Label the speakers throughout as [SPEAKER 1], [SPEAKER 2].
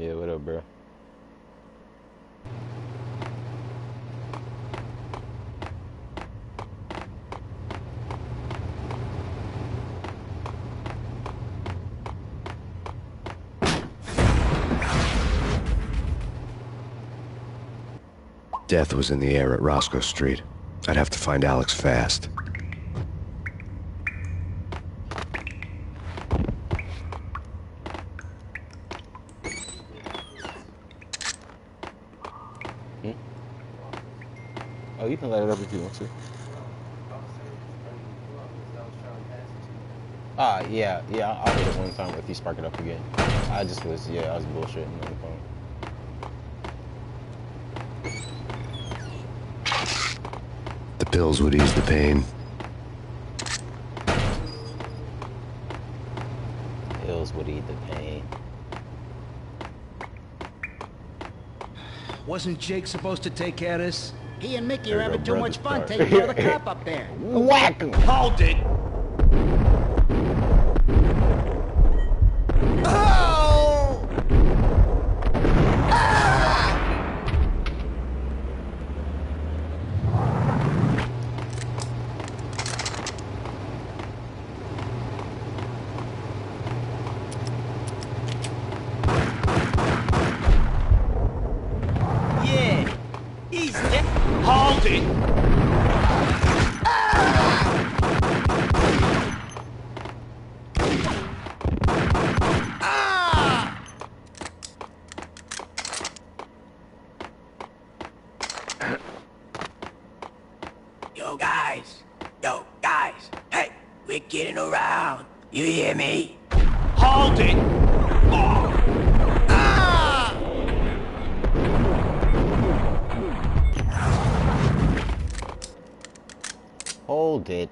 [SPEAKER 1] Yeah, what up, bro?
[SPEAKER 2] Death was in the air at Roscoe Street. I'd have to find Alex fast.
[SPEAKER 1] Oh, you can light it up if you want to. Yeah, I'll hit it one time if you spark it up again. I was bullshitting on the phone.
[SPEAKER 2] The pills would ease the pain.
[SPEAKER 1] Pills would ease the pain.
[SPEAKER 3] Wasn't Jake supposed to take care of this?
[SPEAKER 4] He and Mickey are having too much fun taking care of the cop up there.
[SPEAKER 1] Whack him!
[SPEAKER 3] Hold it!
[SPEAKER 4] Oh! Ah!
[SPEAKER 3] Yeah! He's dead! Hold it!
[SPEAKER 4] Yo, guys, hey, we're getting around. You hear me?
[SPEAKER 3] Hold it! Oh.
[SPEAKER 4] Ah!
[SPEAKER 1] Hold it.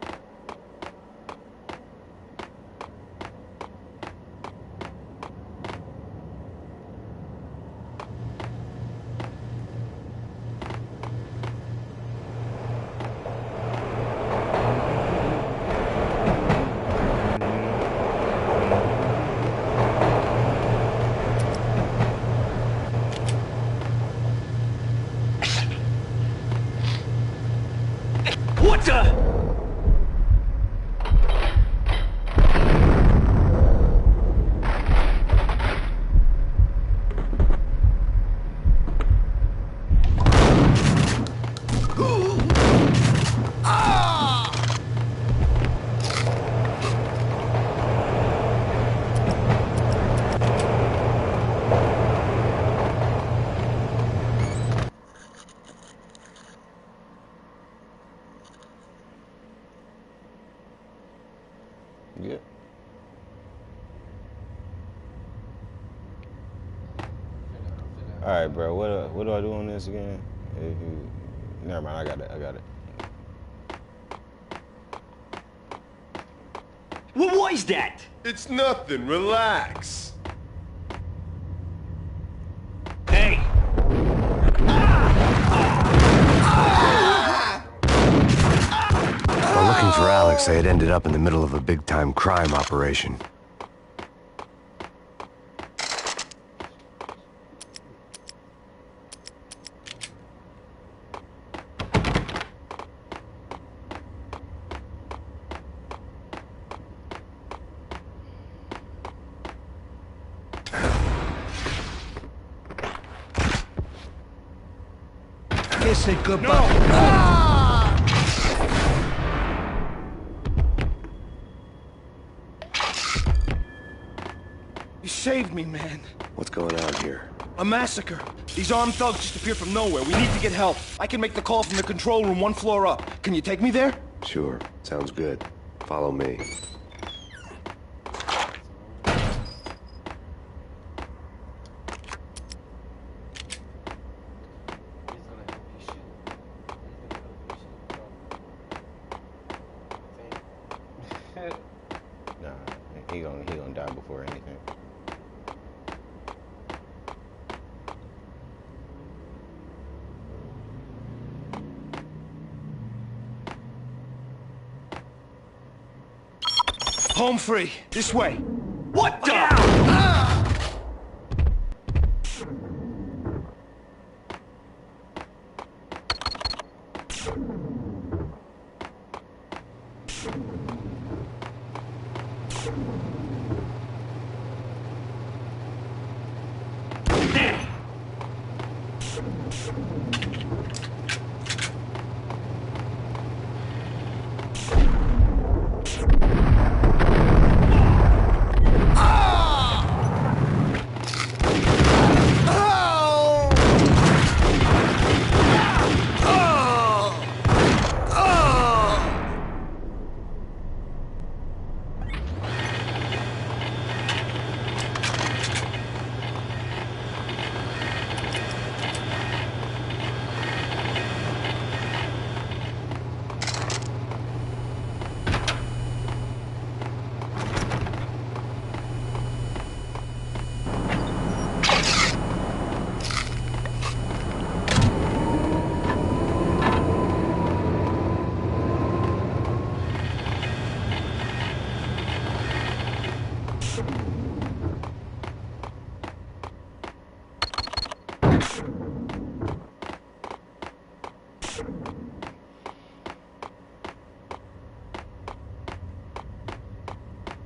[SPEAKER 3] What the?
[SPEAKER 1] Yeah. All right, bro. What do I do on this again? If you, never mind. I got it.
[SPEAKER 3] What was that?
[SPEAKER 5] It's nothing. Relax.
[SPEAKER 3] Hey!
[SPEAKER 2] While looking for Alex, they had ended up in the middle of a big-time crime operation.
[SPEAKER 3] Kiss it goodbye.
[SPEAKER 4] No! Ah!
[SPEAKER 3] You saved me, man.
[SPEAKER 2] What's going on here?
[SPEAKER 3] A massacre. These armed thugs just appeared from nowhere. We need to get help. I can make the call from the control room 1 floor up. Can you take me there?
[SPEAKER 2] Sure, sounds good. Follow me.
[SPEAKER 1] Nah, he gonna die before anything.
[SPEAKER 3] Home free. This way. What the?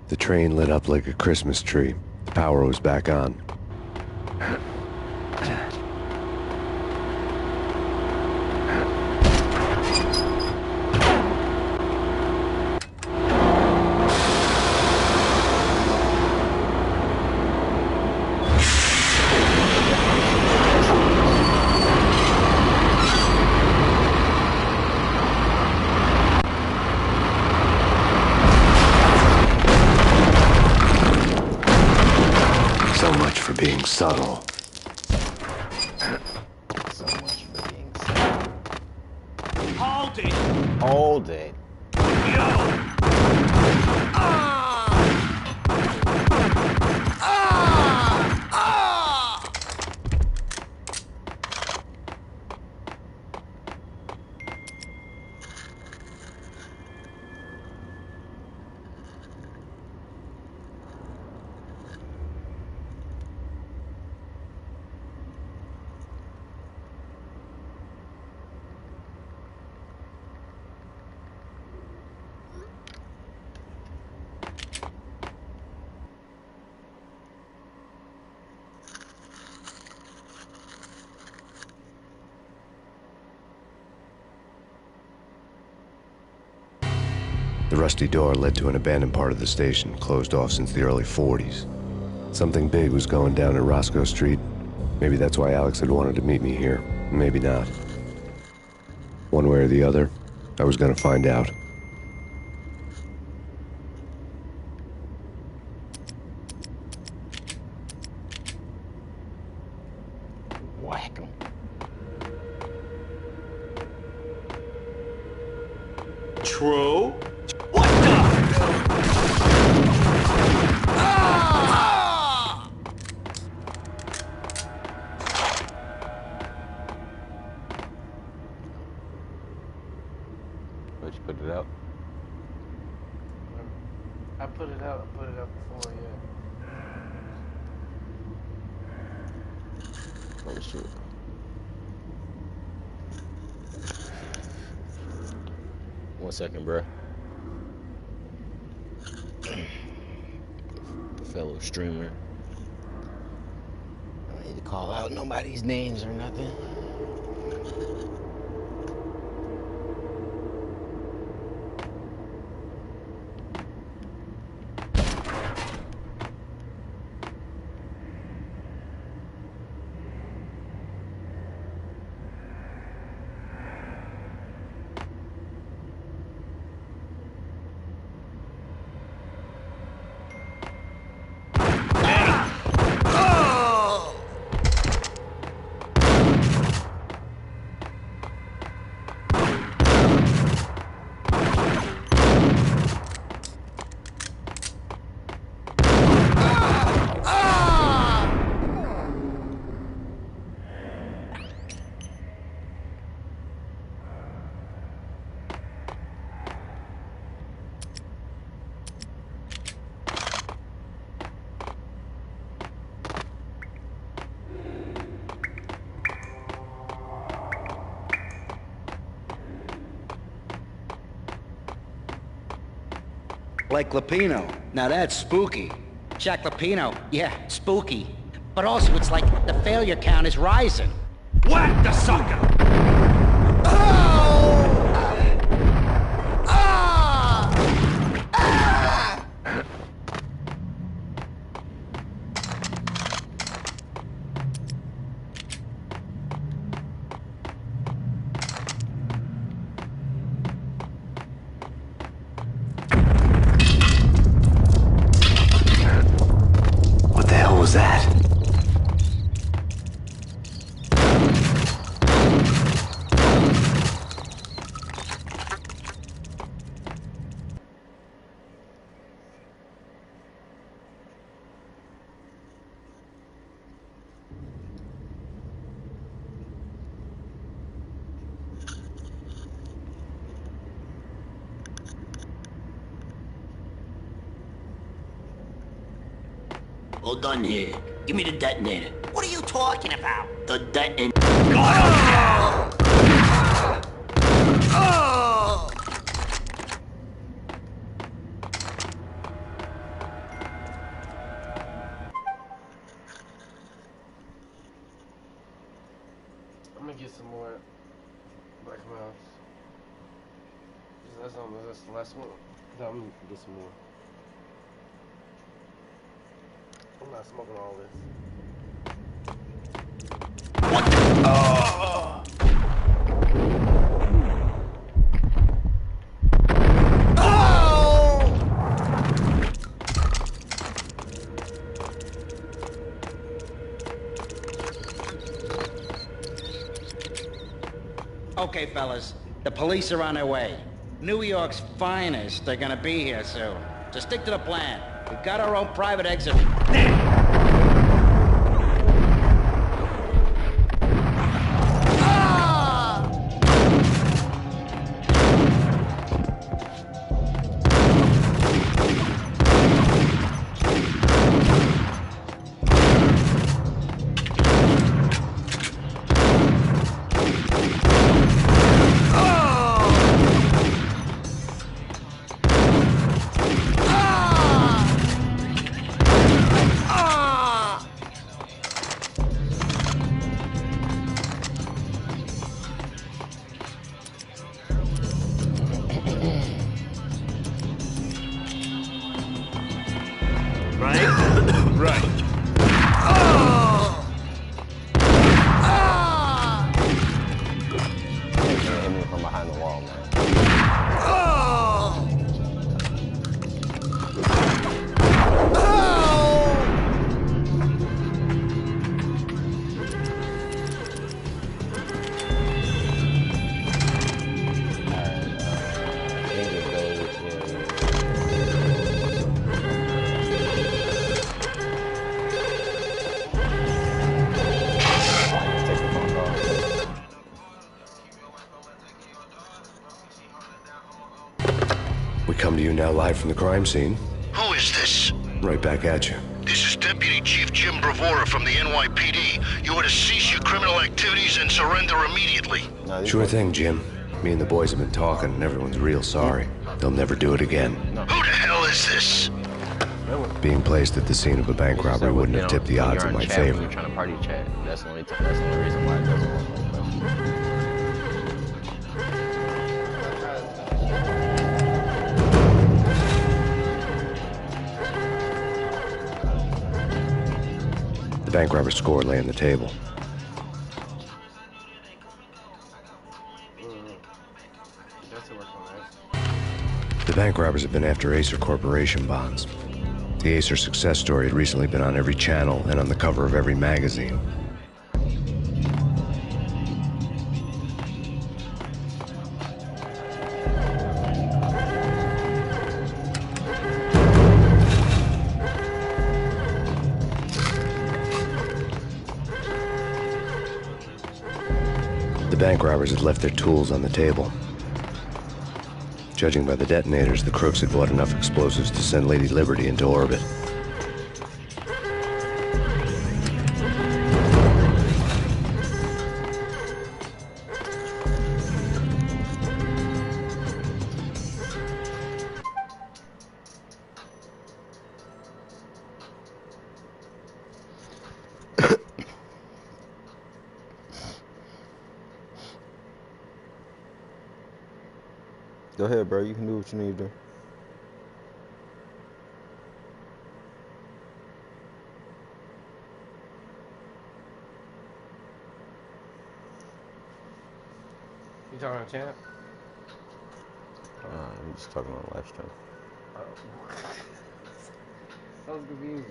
[SPEAKER 2] The train lit up like a Christmas tree. The power was back on. Being subtle.
[SPEAKER 1] So much for being subtle.
[SPEAKER 3] Hold it!
[SPEAKER 1] Hold it.
[SPEAKER 2] The rusty door led to an abandoned part of the station, closed off since the early 40s. Something big was going down at Roscoe Street. Maybe that's why Alex had wanted to meet me here. Maybe not. One way or the other, I was gonna find out.
[SPEAKER 1] Whack 'em.
[SPEAKER 5] True?
[SPEAKER 3] What the?
[SPEAKER 1] Where'd you put it out?
[SPEAKER 6] I put it out before, yeah.
[SPEAKER 1] Oh shit. One second, bruh. Fellow streamer. I don't need to call out nobody's names or nothing.
[SPEAKER 7] Like Lapino. Now that's spooky.
[SPEAKER 4] Jack Lapino, yeah, spooky. But also it's like the failure count is rising.
[SPEAKER 3] Whack the sucker!
[SPEAKER 2] What the hell was that?
[SPEAKER 8] All done here. Give me the detonator.
[SPEAKER 4] What are you talking about?
[SPEAKER 8] The detonator.
[SPEAKER 6] I'm gonna get some more Black Mouse. That's the last one. No, I'm gonna get some more. I'm not smoking all this.
[SPEAKER 4] Okay, fellas, the police are on their way. New York's finest are gonna be here soon. So stick to the plan. We've got our own private exit.
[SPEAKER 2] We come to you now live from the crime scene.
[SPEAKER 9] Who is this?
[SPEAKER 2] Right back at you.
[SPEAKER 9] This is Deputy Chief Jim Bravura from the NYPD. You are to cease your criminal activities and surrender immediately.
[SPEAKER 2] Sure thing, Jim. Me and the boys have been talking, and everyone's real sorry. They'll never do it again.
[SPEAKER 9] Who the hell is this?
[SPEAKER 2] Being placed at the scene of a bank robbery wouldn't have tipped the odds in my favor.
[SPEAKER 1] You're trying to party chat. That's the only reason why it doesn't work like that.
[SPEAKER 2] The bank robber's score lay on the table. The bank robbers have been after Acer Corporation bonds. The Acer success story had recently been on every channel and on the cover of every magazine. The bank robbers had left their tools on the table. Judging by the detonators, the crooks had bought enough explosives to send Lady Liberty into orbit.
[SPEAKER 1] Go ahead, bro. You can do what you need to do.
[SPEAKER 6] You talking to champ?
[SPEAKER 1] I'm just talking on live stream.
[SPEAKER 6] Oh. I was confused.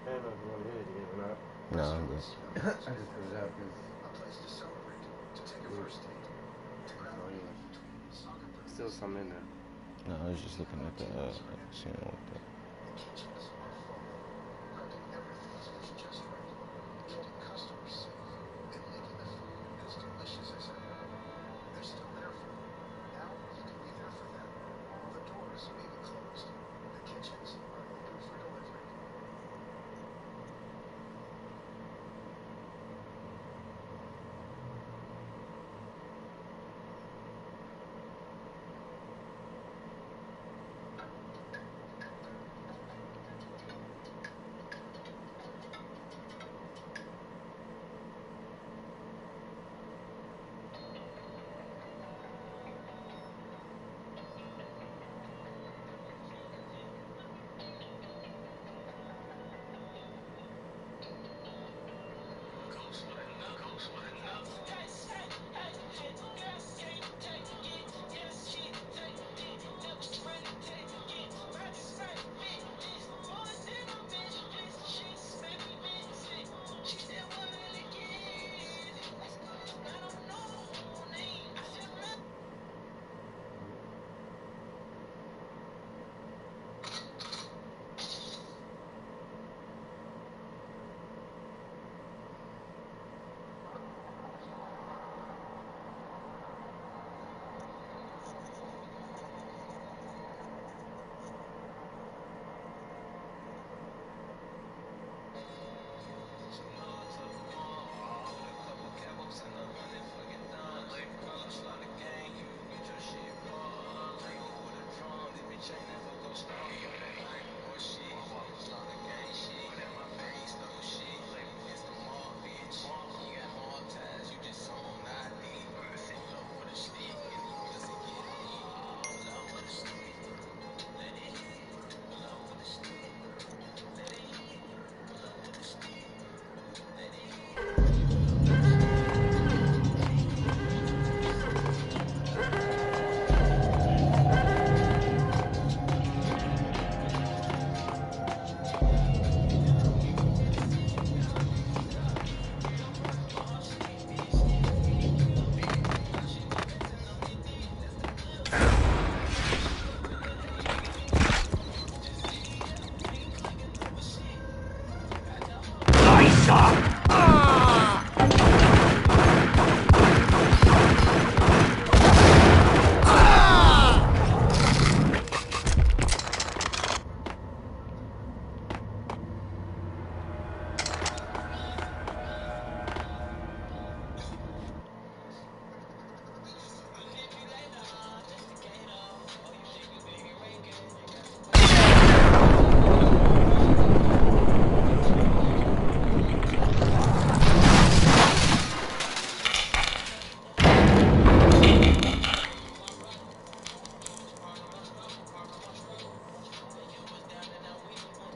[SPEAKER 6] I don't know if you want to hear it again or not.
[SPEAKER 1] No, I'm good.
[SPEAKER 6] I just put it out because. Oh, yeah. Still some in there.
[SPEAKER 1] No, I was just looking at the seeing what the.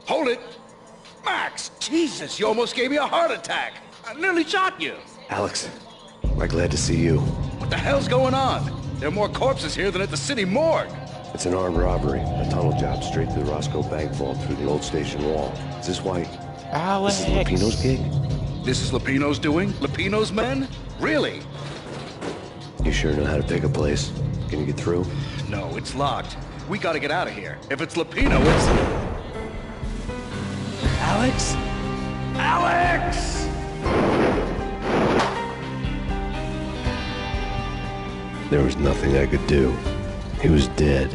[SPEAKER 3] Hold it! Max! Jesus, you almost gave me a heart attack! I nearly shot you!
[SPEAKER 2] Alex, we're glad to see you.
[SPEAKER 3] What the hell's going on? There are more corpses here than at the city morgue!
[SPEAKER 2] It's an armed robbery, a tunnel job straight to the Roscoe Bank vault through the old station wall. Is this why?
[SPEAKER 1] Alex!
[SPEAKER 2] This is Lupino's gig?
[SPEAKER 3] This is Lupino's doing? Lupino's men? Really?
[SPEAKER 2] You sure know how to pick a place? Can you get through?
[SPEAKER 3] No, it's locked. We gotta get out of here. If it's Lupino, it's... Alex? Alex!
[SPEAKER 2] There was nothing I could do. He was dead.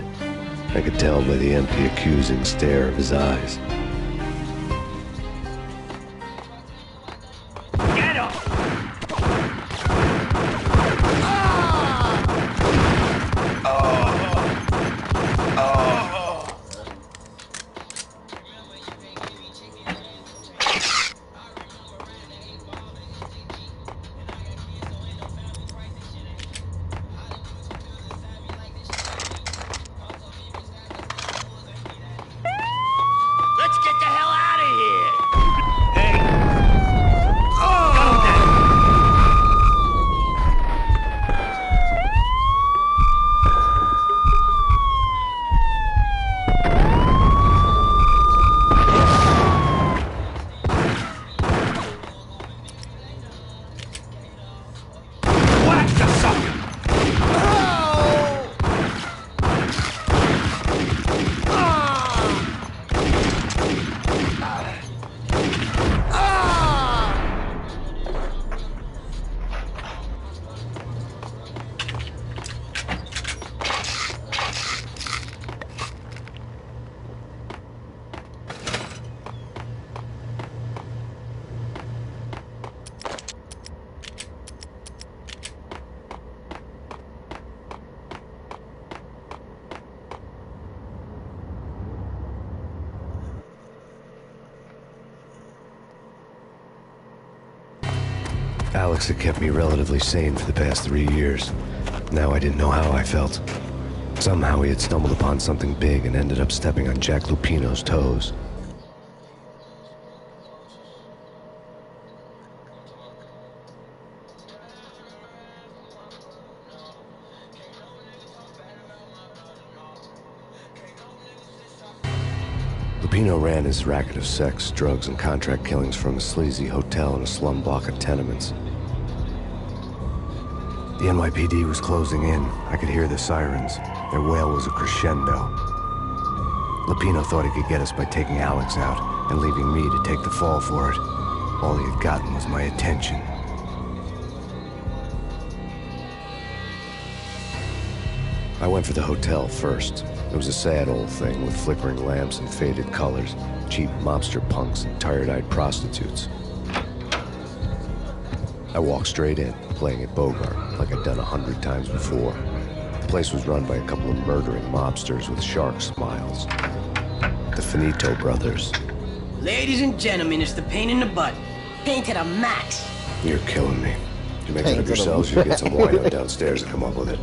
[SPEAKER 2] I could tell by the empty, accusing stare of his eyes.
[SPEAKER 8] Get him! Let's get the hell out of here! Hey! Go then! Whack the sucker!
[SPEAKER 2] Alex had kept me relatively sane for the past 3 years. Now I didn't know how I felt. Somehow he had stumbled upon something big and ended up stepping on Jack Lupino's toes. Lupino ran his racket of sex, drugs, and contract killings from a sleazy hotel in a slum block of tenements. The NYPD was closing in. I could hear the sirens. Their wail was a crescendo. Lupino thought he could get us by taking Alex out and leaving me to take the fall for it. All he had gotten was my attention. I went for the hotel first. It was a sad old thing with flickering lamps and faded colors, cheap mobster punks and tired-eyed prostitutes. I walked straight in, playing at Bogart, like I'd done 100 times before. The place was run by a couple of murdering mobsters with shark smiles. The Finito brothers.
[SPEAKER 10] Ladies and gentlemen, it's the Payne in the butt. Payne to the max.
[SPEAKER 2] You're killing me. You make fun of yourselves, you get some wine out downstairs and come up with it.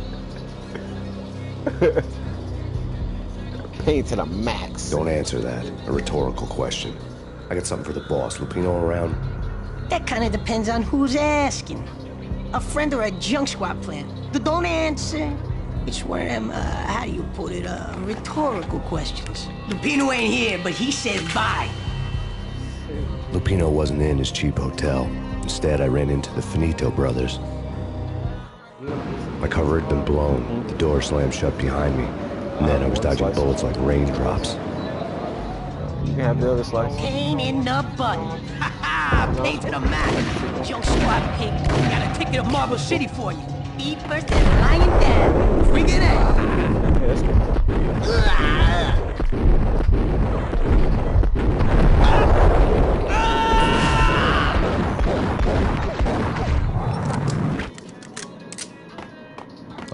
[SPEAKER 1] Payne to the max.
[SPEAKER 2] Don't answer that. A rhetorical question. I got something for the boss. Lupino around?
[SPEAKER 10] That kind of depends on who's asking. A friend or a junk squad plan. Don't answer. It's one of them, how do you put it, rhetorical questions. Lupino ain't here, but he says bye.
[SPEAKER 2] Lupino wasn't in his cheap hotel. Instead, I ran into the Finito brothers. My cover had been blown. The door slammed shut behind me. And then I was dodging bullets like raindrops.
[SPEAKER 1] You can have the other slice.
[SPEAKER 10] Payne in the butt. Ha ha! Payne to the max. Junk squad pig. Got a ticket to Marble City for you. Eat first and lying down. Bring it in.
[SPEAKER 1] Yeah, that's good.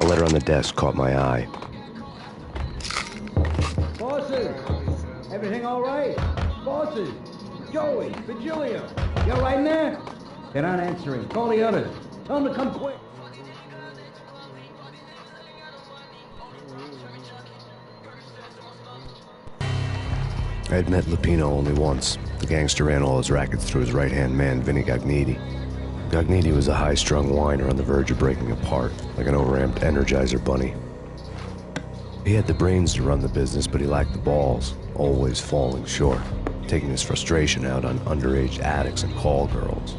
[SPEAKER 2] A letter on the desk caught my eye.
[SPEAKER 11] Bosses! Everything all right? Bosses! Joey! Virgilio! You all right in there? They're not answering. Call the others. Tell them to come quick.
[SPEAKER 2] I had met Lupino only once. The gangster ran all his rackets through his right-hand man, Vinny Gagniti. Gagniti was a high-strung whiner on the verge of breaking apart, like an overamped Energizer bunny. He had the brains to run the business, but he lacked the balls, always falling short, taking his frustration out on underage addicts and call girls.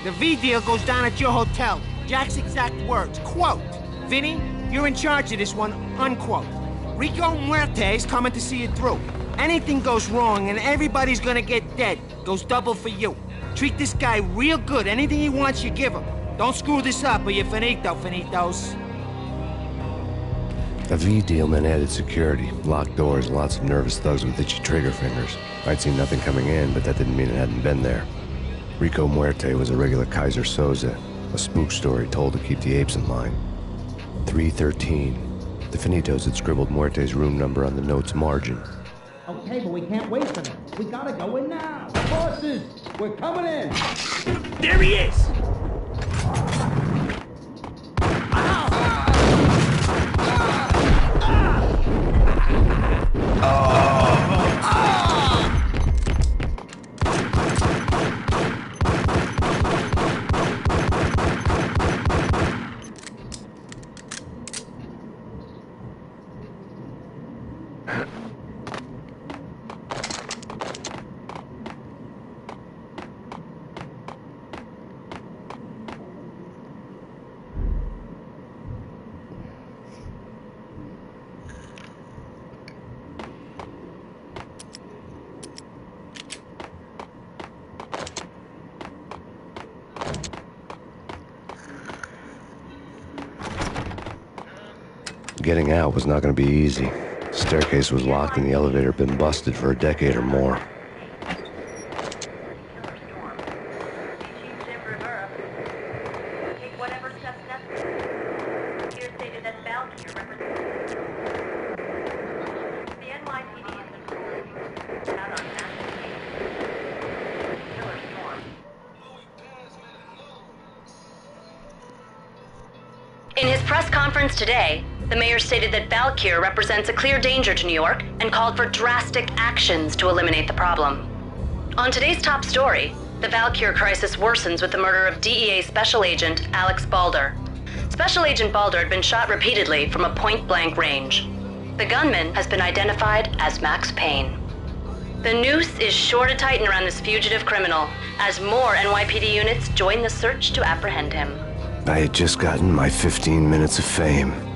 [SPEAKER 12] The V deal goes down at your hotel. Jack's exact words, quote, "Vinny, you're in charge of this one," unquote. Rico Muerte's coming to see it through. Anything goes wrong and everybody's gonna get dead, goes double for you. Treat this guy real good. Anything he wants, you give him. Don't screw this up or you're finito, finitos.
[SPEAKER 2] A V deal meant added security, locked doors, and lots of nervous thugs with itchy trigger fingers. I'd seen nothing coming in, but that didn't mean it hadn't been there. Rico Muerte was a regular Kaiser Soze, a spook story told to keep the apes in line. 313. The Finitos had scribbled Muerte's room number on the note's margin.
[SPEAKER 11] Okay, but we can't wait for them. We gotta go in now. Bosses, we're coming in.
[SPEAKER 8] There he is!
[SPEAKER 2] Getting out was not going to be easy. The staircase was locked and the elevator had been busted for a decade or more.
[SPEAKER 13] In his press conference today, the mayor stated that Valkyr represents a clear danger to New York and called for drastic actions to eliminate the problem. On today's top story, the Valkyr crisis worsens with the murder of DEA Special Agent Alex Balder. Special Agent Balder had been shot repeatedly from a point-blank range. The gunman has been identified as Max Payne. The noose is sure to tighten around this fugitive criminal as more NYPD units join the search to apprehend him.
[SPEAKER 2] I had just gotten my 15 minutes of fame.